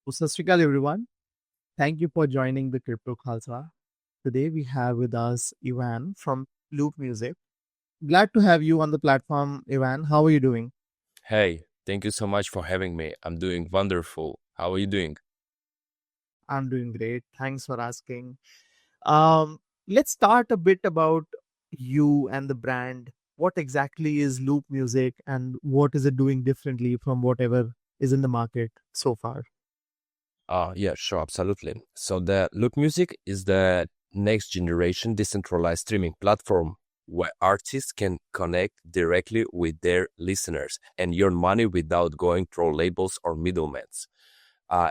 Sat Sri Akal, everyone. Thank you for joining the Crypto Khalsa. Today we have with us Ivan from Loop Music. Glad to have you on the platform, Ivan. How are you doing? Hey, thank you so much for having me. I'm doing wonderful. How are you doing? I'm doing great. Thanks for asking. Um, let's start a bit about you and the brand. What exactly is Loop Music and what is it doing differently from whatever is in the market so far? Yeah, sure, absolutely. So the Loop Music is the next generation decentralized streaming platform where artists can connect directly with their listeners and earn money without going through labels or middlemen.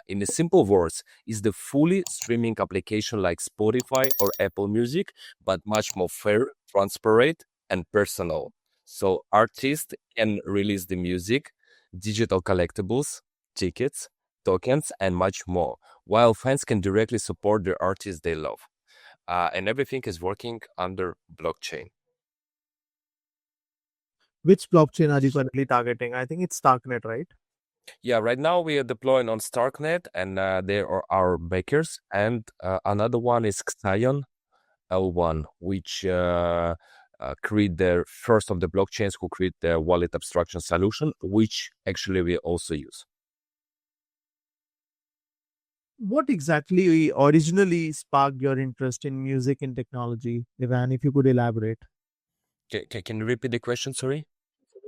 In the simple words, is the fully streaming application like Spotify or Apple Music, but much more fair, transparent, and personal. So artists can release the music, digital collectibles, tickets, tokens, and much more, while fans can directly support the artists they love. And everything is working under blockchain. Which blockchain are you currently targeting? I think it's Starknet, right? Yeah, right now we are deploying on Starknet, and there are our bakers, and another one is Xion L1, which create the first of the blockchains who create the wallet abstraction solution, which actually we also use. What exactly originally sparked your interest in music and technology, Ivan, if you could elaborate? Can you repeat the question? Sorry.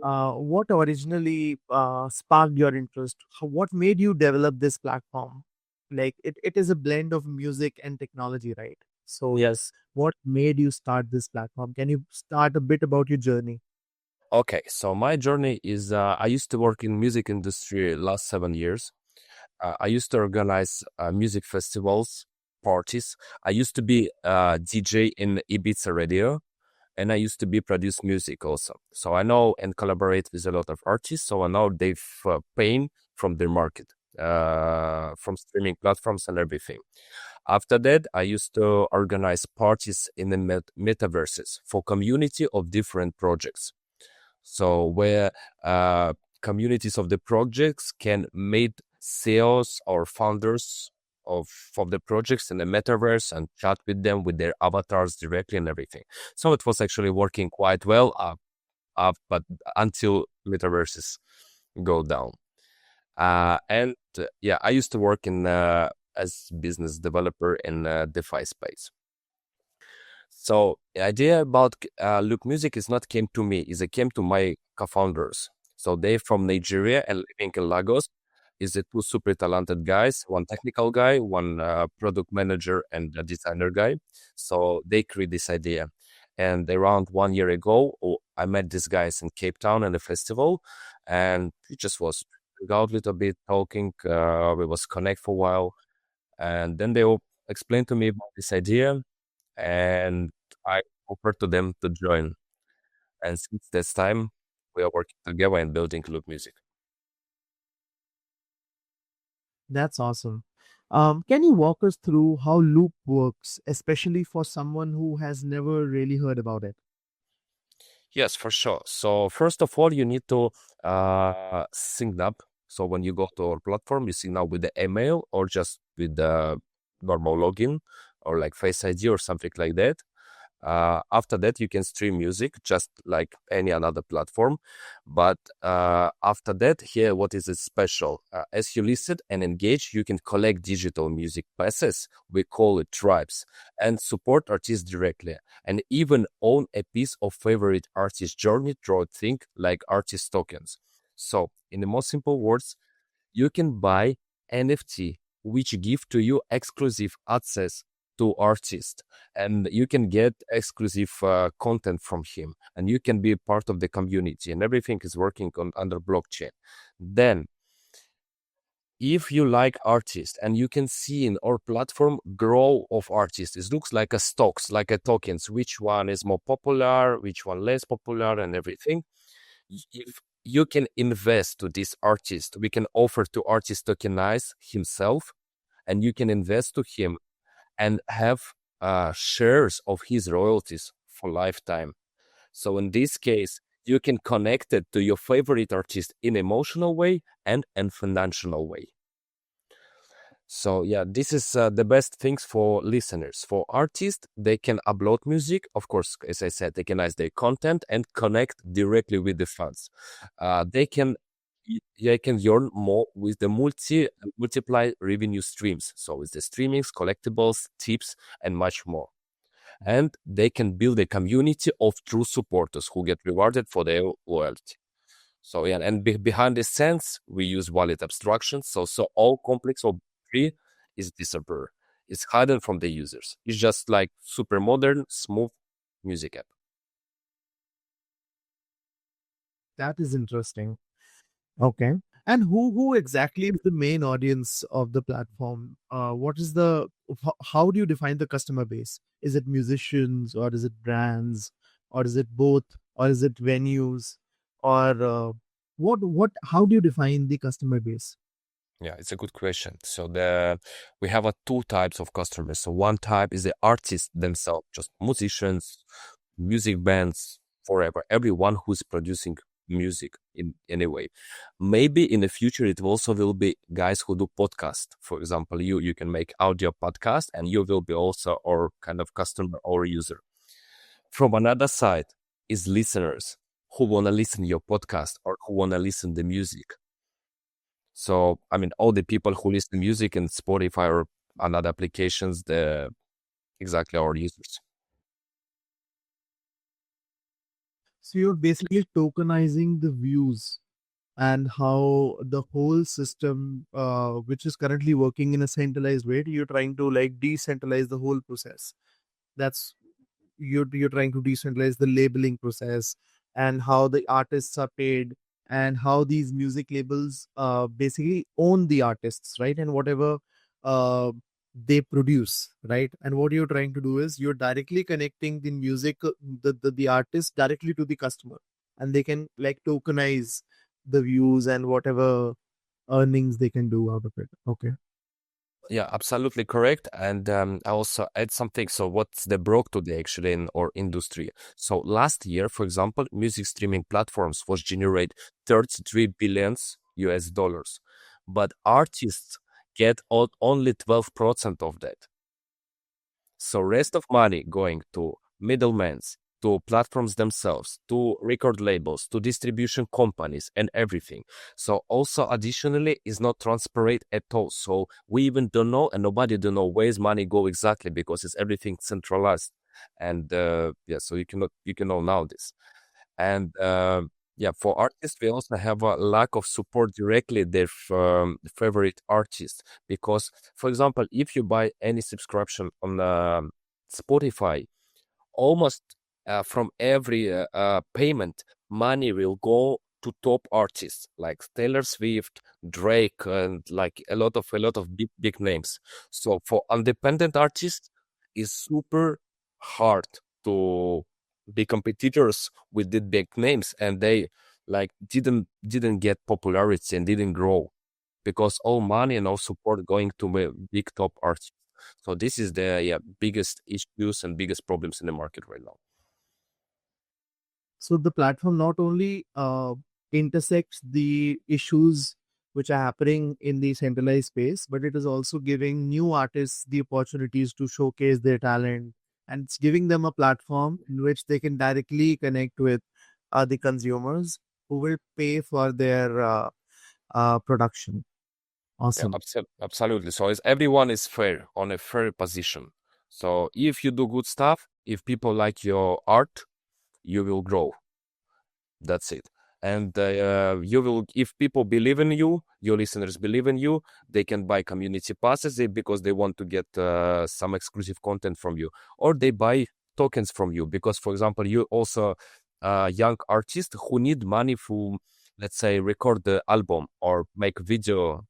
What originally sparked your interest? What made you develop this platform? Like it is a blend of music and technology, right? So yes, what made you start this platform? Can you start a bit about your journey? Okay, so my journey is I used to work in music industry last 7 years. I used to organize music festivals, parties. I used to be a DJ in Ibiza radio, and I used to be produce music also. So I know and collaborate with a lot of artists. So I know they've paying from their market, from streaming platforms and everything. After that, I used to organize parties in the metaverses for community of different projects. So where uh, communities of the projects can meet CEOs or founders of the projects in the metaverse and chat with them with their avatars directly and everything. So it was actually working quite well but until metaverses go down. Yeah, I used to work in as business developer in DeFi space. So the idea about Loop Music is not came to me, is it came to my co-founders. So they from Nigeria and living in Lagos. Is it two super talented guys, one technical guy, one product manager and a designer guy. So they create this idea. And around 1 year ago, I met these guys in Cape Town at a festival, and we just was hang out a little bit, talking. We was connect for a while, and then they all explained to me about this idea, and I offered to them to join. And since this time, we are working together and building Loop Music. That's awesome. Can you walk us through how Loop works, especially for someone who has never really heard about it? Yes, for sure. So first of all, you need to sync up. So when you go to our platform, you sync up with the email or just with the normal login or like Face ID or something like that. After that, you can stream music just like any another platform. But after that, here, what is it special? As you listen and engage, you can collect digital music pieces. We call it tribes and support artists directly and even own a piece of favorite artist journey through think like artist tokens. So, in the most simple words, you can buy NFT, which give to you exclusive access to artist, and you can get exclusive content from him, and you can be a part of the community, and everything is working on under blockchain. Then if you like artists and you can see in our platform grow of artists, it looks like a stocks, like a tokens, which one is more popular, which one less popular and everything. If you can invest to this artist, we can offer to artist tokenize himself, and you can invest to him and have shares of his royalties for lifetime. So in this case, you can connect it to your favorite artist in emotional way and in financial way. So yeah, this is the best things for listeners. For artists, they can upload music. Of course, as I said, they can nice their content and connect directly with the fans. They can they can earn more with the multiply revenue streams. So with the streamings, collectibles, tips, and much more. And they can build a community of true supporters who get rewarded for their loyalty. So yeah, and behind the scenes, we use wallet abstraction. So all complex or tree is disappear. It's hidden from the users. It's just like super modern, smooth music app. That is interesting. Okay. And who exactly is the main audience of the platform? What is the how do you define the customer base? Is it musicians or is it brands or is it both or is it venues or what how do you define the customer base? Yeah, it's a good question. So the we have two types of customers. So one type is the artists themselves, just musicians, music bands, forever, everyone who's producing music in any way. Maybe in the future it also will be guys who do podcast. For example, you can make audio podcast and you will be also our kind of customer or user. From another side is listeners who wanna listen your podcast or who wanna listen the music. So, I mean, all the people who listen to music in Spotify or on other applications, the exactly our users. So you're basically tokenizing the views and how the whole system, which is currently working in a centralized way, you're trying to like decentralize the whole process. That's you're trying to decentralize the labeling process and how the artists are paid and how these music labels basically own the artists, right? And whatever uh, they produce, right? And what you're trying to do is you're directly connecting the music, the artist directly to the customer, and they can like tokenize the views and whatever earnings they can do out of it. Okay. Yeah, absolutely correct. And I also add something. So, what's the broke today actually in our industry? So, last year, for example, music streaming platforms was generate 33 billions US dollars, but artists get only 12% of that. So rest of money going to middlemen, to platforms themselves, to record labels, to distribution companies and everything. So also additionally is not transparent at all. So we even don't know and nobody don't know where's money go exactly because it's everything centralized. And yeah, so you cannot know this. And yeah, for artists, we also have a lack of support directly their favorite artists because, for example, if you buy any subscription on Spotify, almost from every payment, money will go to top artists like Taylor Swift, Drake, and like a lot of big names. So for independent artists, it's super hard to be competitors with the big names, and they like didn't get popularity and didn't grow because all money and all support going to big top artists. So this is the biggest issues and biggest problems in the market right now. So the platform not only intersects the issues which are happening in the centralized space, but it is also giving new artists the opportunities to showcase their talent, and it's giving them a platform in which they can directly connect with the consumers who will pay for their production. Yeah, Awesome. absolutely. So is everyone is fair on a fair position. So if you do good stuff, if people like your art, you will grow. That's it. And you will, if people believe in you, your listeners believe in you, they can buy community passes because they want to get some exclusive content from you, or they buy tokens from you because, for example, you also young artist who need money for, let's say, record the album or make video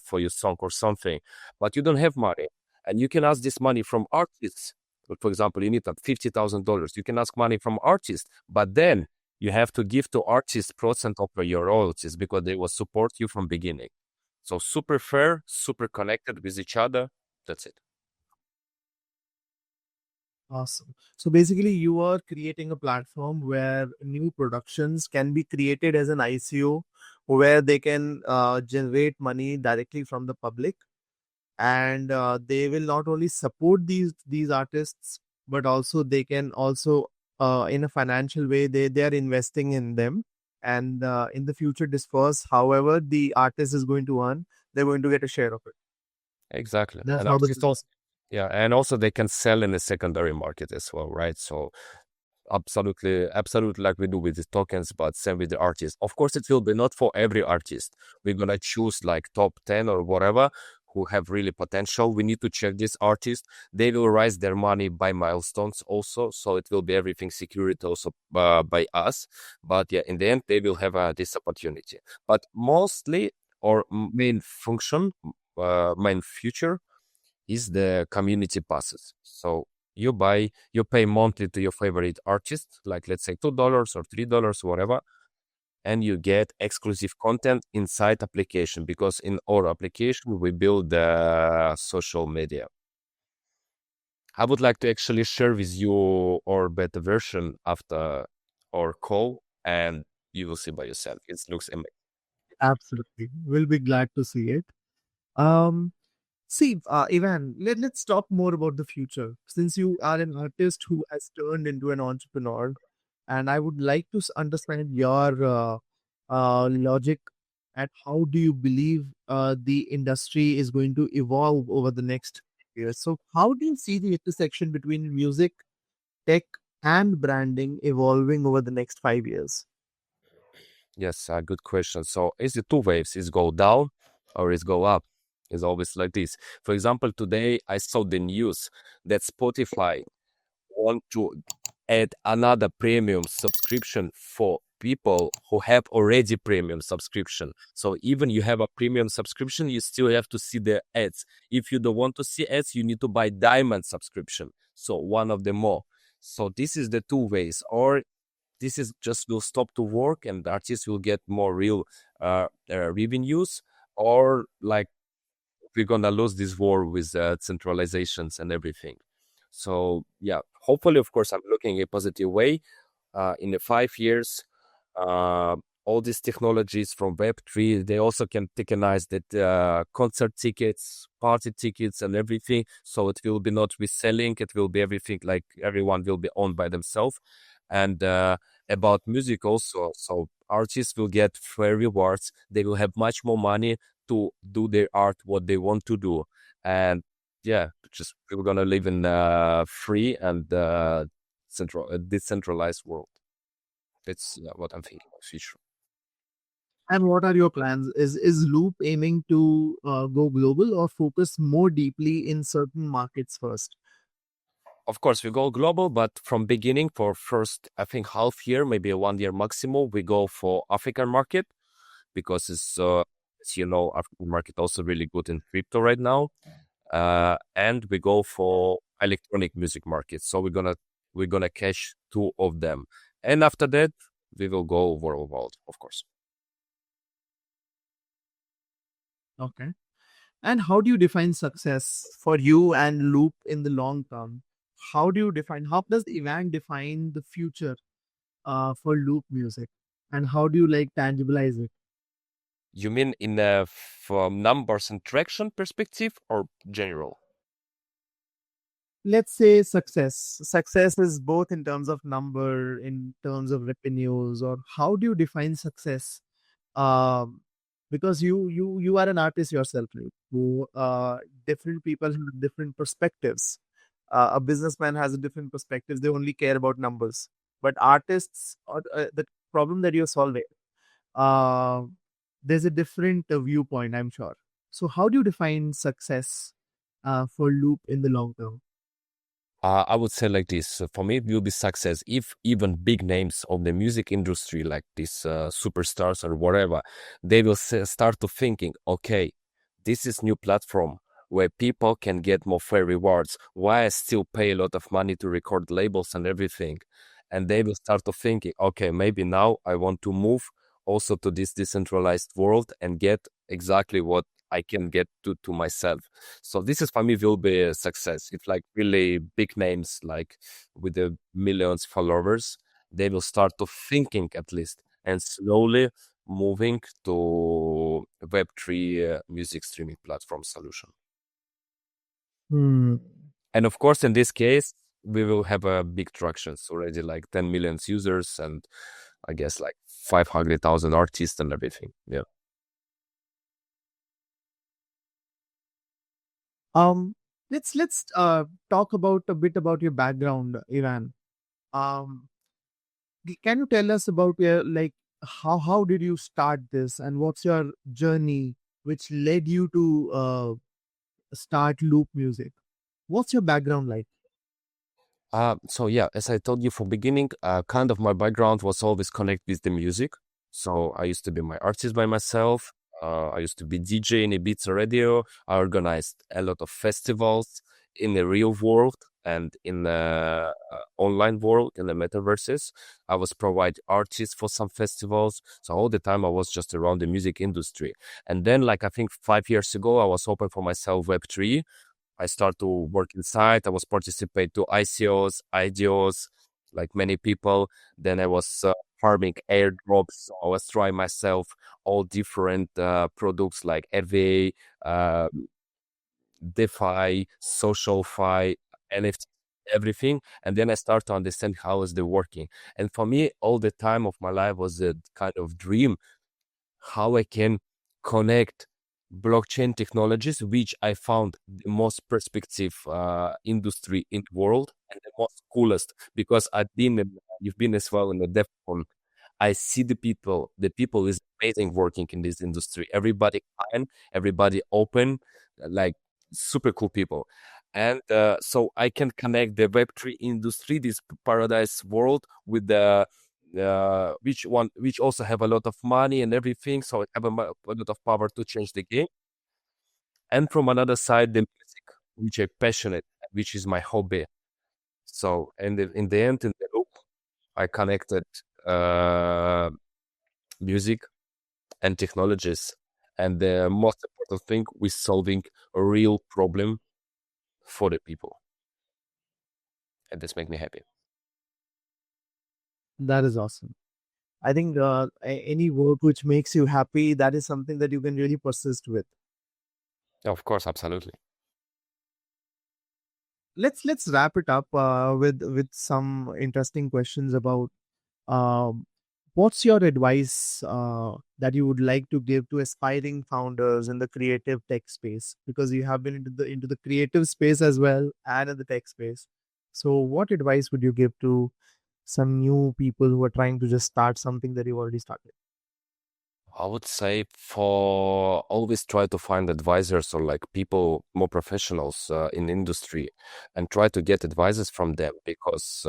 for your song or something, but you don't have money, and you can ask this money from artists. For example, you need $50,000. You can ask money from artists, but then you have to give to artists percent of your royalties because they will support you from beginning. So super fair, super connected with each other. That's it. Awesome. So basically, you are creating a platform where new productions can be created as an ICO, where they can generate money directly from the public, and they will not only support these artists, but also they can also in a financial way they are investing in them, and in the future disperse however the artist is going to earn, they're going to get a share of it. Exactly. That's And how the artists business. also, yeah, and also they can sell in the secondary market as well, right? So absolutely, absolutely, like we do with the tokens, but same with the artists. Of course, it will be not for every artist. We're gonna choose like top 10 or whatever who have really potential. We need to check this artist. They will raise their money by milestones also, so it will be everything secured also by us. But yeah, in the end, they will have this opportunity. But mostly, or main function, main future is the community passes. So you pay monthly to your favorite artist, like let's say $2 or $3, whatever, and you get exclusive content inside application because in our application we build the social media. I would like to actually share with you our beta version after our call, and you will see by yourself. It looks amazing. Absolutely, we'll be glad to see it. um See, Ivan, let's talk more about the future. Since you are an artist who has turned into an entrepreneur, and I would like to understand your logic at how do you believe the industry is going to evolve over the next years. So, how do you see the intersection between music, tech, and branding evolving over the next 5 years? Yes, good question. So is it two waves? Is go down or is go up? It's always like this. For example, today I saw the news that Spotify want to add another premium subscription for people who have already premium subscription. So even you have a premium subscription, you still have to see the ads. If you don't want to see ads, you need to buy diamond subscription. So one of the more. So this is the two ways. Or this is just will stop to work and the artists will get more real revenues, or like we're gonna lose this war with centralizations and everything. So yeah, hopefully, of course, I'm looking a positive way. In the 5 years, uh, all these technologies from Web3, they also can tokenize that concert tickets, party tickets, and everything. So it will be not reselling; it will be everything like everyone will be owned by themselves. And about music also, so artists will get fair rewards. They will have much more money to do their art, what they want to do, and yeah, just we're gonna live in a free and decentralized world. That's what I'm thinking of future. And what are your plans? Is Loop aiming to go global or focus more deeply in certain markets first? Of course, we go global, but from beginning for first, I think half year, maybe a 1 year maximum, we go for African market because it's, as you know, African market also really good in crypto right now. And we go for electronic music market. So we're gonna catch two of them, and after that we will go worldwide, of course. Okay. And how do you define success for you and Loop in the long term? How does Ivan define the future for Loop music? And how do you like tangibilize it? You mean in a from numbers and traction perspective or general? Let's say success. Success is both in terms of number, in terms of revenues, or how do you define success? Um, because you are an artist yourself, right? Who different people have different perspectives. A businessman has a different perspectives. They only care about numbers. But artists, or the problem that you're solving, uh, there's a different viewpoint, I'm sure. So, how do you define success for Loop in the long term? I would say like this. For me, it will be success if even big names of the music industry, like these superstars or whatever, they will start to thinking, okay, this is new platform where people can get more fair rewards. Why I still pay a lot of money to record labels and everything? And they will start to thinking, okay, maybe now I want to move also to this decentralized world and get exactly what I can get to myself. So this is for me will be a success. If like really big names like with the millions followers, they will start to thinking at least and slowly moving to Web3 music streaming platform solution. Hmm. And of course, in this case, we will have a big tractions already, like 10 million users, and I guess like 500,000 artists and everything. Yeah. Um, let's talk about a bit about your background, Ivan. Um, can you tell us about your like how did you start this and what's your journey which led you to start Loop Music? What's your background like? So yeah, as I told you from beginning, kind of my background was always connect with the music. So I used to be my artist by myself. I used to be DJ in Ibiza radio. I organized a lot of festivals in the real world and in the online world, in the metaverses. I was provide artists for some festivals. So all the time I was just around the music industry. And then, like I think 5 years ago, I was open for myself Web3. I start to work inside. I was participate to ICOs, IDOs, like many people. Then I was farming airdrops. So I was trying myself all different products like EVA, uh, DeFi, SocialFi, NFT, everything. And then I start to understand how is the working. And for me, all the time of my life was a kind of dream how I can connect blockchain technologies, which I found the most perspective industry in the world and the most coolest because you've been as well in the DevCon. I see the people. The people is amazing working in this industry. Everybody kind, everybody open, like super cool people. And so I can connect the Web3 industry, this paradise world, with the which also have a lot of money and everything. So I have a lot of power to change the game. And from another side, the music, which I'm passionate, which is my hobby. So and in the end, in the loop, I connected uh, music and technologies. And the most important thing is solving a real problem for the people. And this makes me happy. That is awesome. I think any work which makes you happy, that is something that you can really persist with. Of course, absolutely. Let's wrap it up with some interesting questions about um, what's your advice that you would like to give to aspiring founders in the creative tech space, because you have been into the creative space as well and in the tech space. So what advice would you give to some new people who are trying to just start something that you've already started? I would say for always try to find advisors or like people more professionals in industry and try to get advices from them because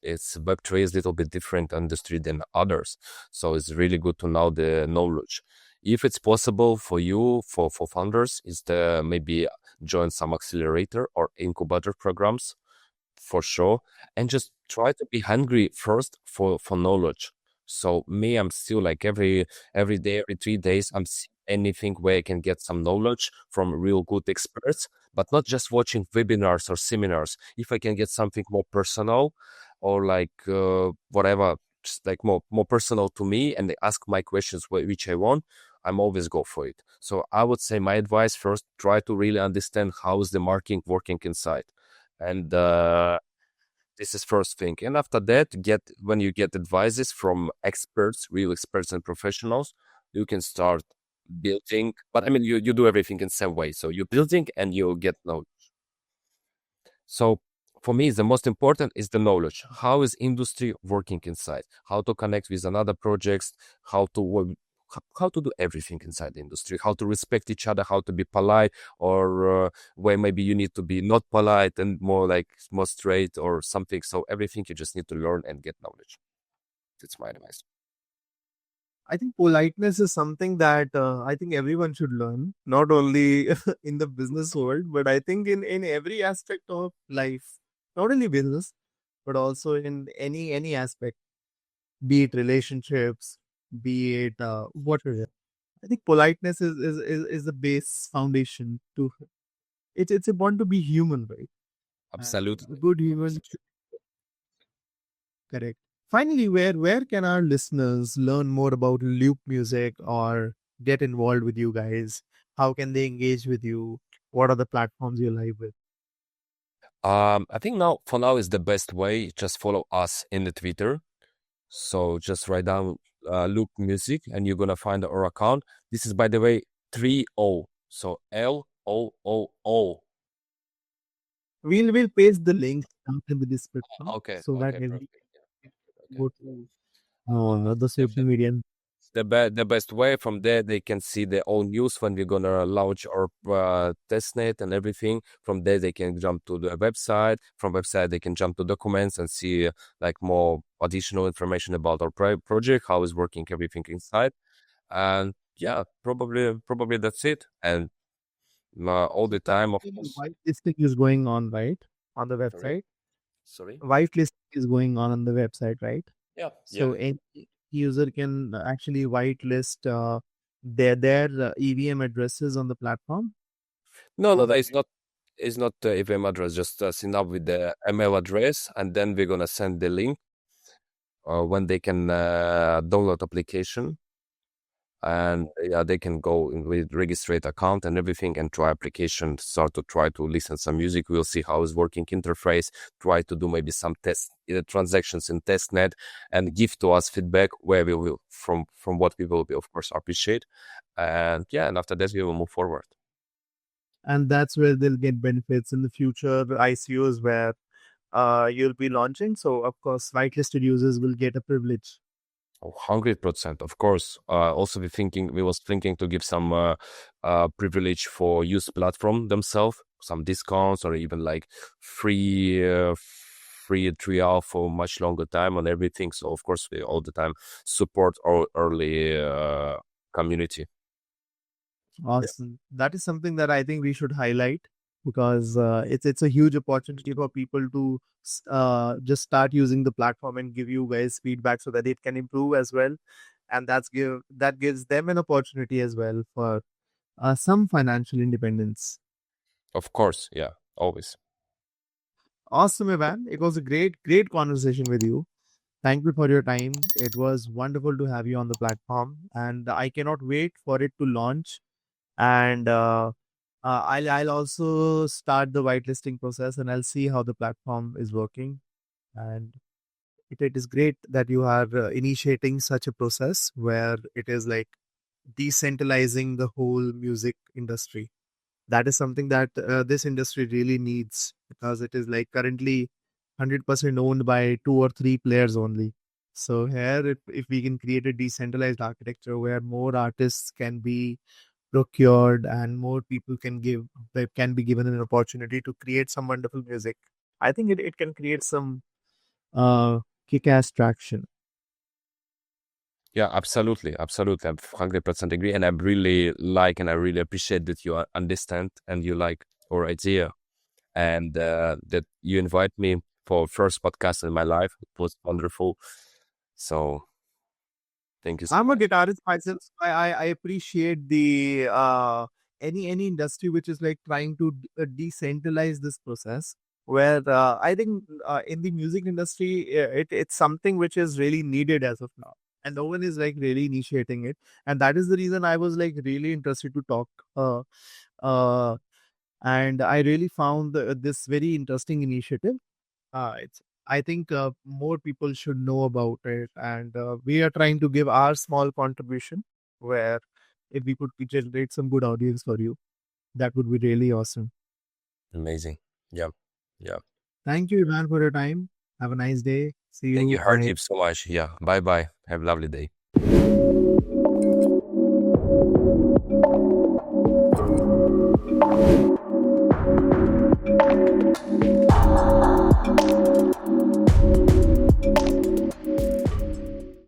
it's Web3 is a little bit different industry than others. So it's really good to know the knowledge. If it's possible for you, for founders, is the maybe join some accelerator or incubator programs for sure, and just try to be hungry first for knowledge. So me, I'm still like every day, every 3 days, I'm seeing anything where I can get some knowledge from real good experts, but not just watching webinars or seminars. If I can get something more personal or like whatever, just like more personal to me, and they ask my questions which I want, I'm always go for it. So I would say my advice first, try to really understand how is the marketing working inside, and this is first thing. And after that, get when you get advices from experts, real experts and professionals, you can start building. But I mean, you do everything in some way. So you're building and you get knowledge. So for me, the most important is the knowledge. How is industry working inside? How to connect with another projects? How to how to do everything inside the industry? How to respect each other? How to be polite? Or where maybe you need to be not polite and more like more straight or something. So everything you just need to learn and get knowledge. That's my advice. I think politeness is something that I think everyone should learn, not only in the business world, but I think in every aspect of life, not only business, but also in any aspect, be it relationships, be it whatever. I think politeness is the base foundation to it's important to be human, right? And a Absolutely. good human. Correct. Finally, where can our listeners learn more about Loop Music or get involved with you guys? How can they engage with you? What are the platforms you're live with? I think now for now is the best way. Just follow us in the Twitter. So just write down Loop Music and you're gonna find our account. This is by the way 3O. So LOOO. We'll paste the link down in the description Okay, so that okay, every perfect. Yeah. Okay. go to the social Definitely. media. The best way from there they can see their own news when we're gonna launch our testnet and everything. From there they can jump to the website. From website they can jump to documents and see like more additional information about our project, how is working everything inside. And yeah, probably that's it. And all So the time, of currently course. whitelisting is going on, right? On the Sorry, website. sorry. Whitelisting is going on the website, right? Yeah, yeah. So any user can actually whitelist their EVM addresses on the platform. No, no, On that the is not. It's not the IVM address. Just sign up with the email address, and then we're gonna send the link when they can download application, and yeah, they can go with registered account and everything, and try application. Start to try to listen some music. We'll see how is working interface. Try to do maybe some test transactions in testnet, and give to us feedback where we will from what we will be of course appreciate, and yeah, and after that we will move forward. and that's where they'll get benefits in the future ICOs where you'll be launching. So of course, whitelisted users will get a privilege. 100%, of course. Also, we was thinking to give some privilege for use platform themselves, some discounts or even like free trial for much longer time on everything. So of course, we all the time support our early community. Yeah, Awesome. That is something that I think we should highlight because it's a huge opportunity for people to just start using the platform and give you guys feedback so that it can improve as well, and that gives them an opportunity as well for some financial independence. of course. Yeah, always. Awesome, Evan. It was a great conversation with you. Thank you for your time. It was wonderful to have you on the platform, and I cannot wait for it to launch. And I'll also start the whitelisting process, and I'll see how the platform is working. And it is great that you are initiating such a process where it is like decentralizing the whole music industry. That is something that this industry really needs because it is like currently 100% owned by two or three players only. So here, if we can create a decentralized architecture where more artists can be procured and more people can give, they can be given an opportunity to create some wonderful music, I think it can create some uh, kick-ass traction. Yeah, absolutely, absolutely. I'm 100% agree, and I really like and I really appreciate that you understand and you like our idea, and that you invite me for first podcast in my life. It was wonderful. So thank you so I'm a much. guitarist myself. So I appreciate the any industry which is like trying to decentralize this process. Where I think in the music industry, it's something which is really needed as of now, and no one is like really initiating it. And that is the reason I was like really interested to talk. Uh, and I really found this very interesting initiative. It's I think more people should know about it, and we are trying to give our small contribution. Where if we could generate some good audience for you, that would be really awesome. Amazing. Yeah, yeah. Thank you, Ivan, for your time. Have a nice day. See Thank you, you. Bye. Hardeep, so much. Yeah. Bye bye. Have a lovely day.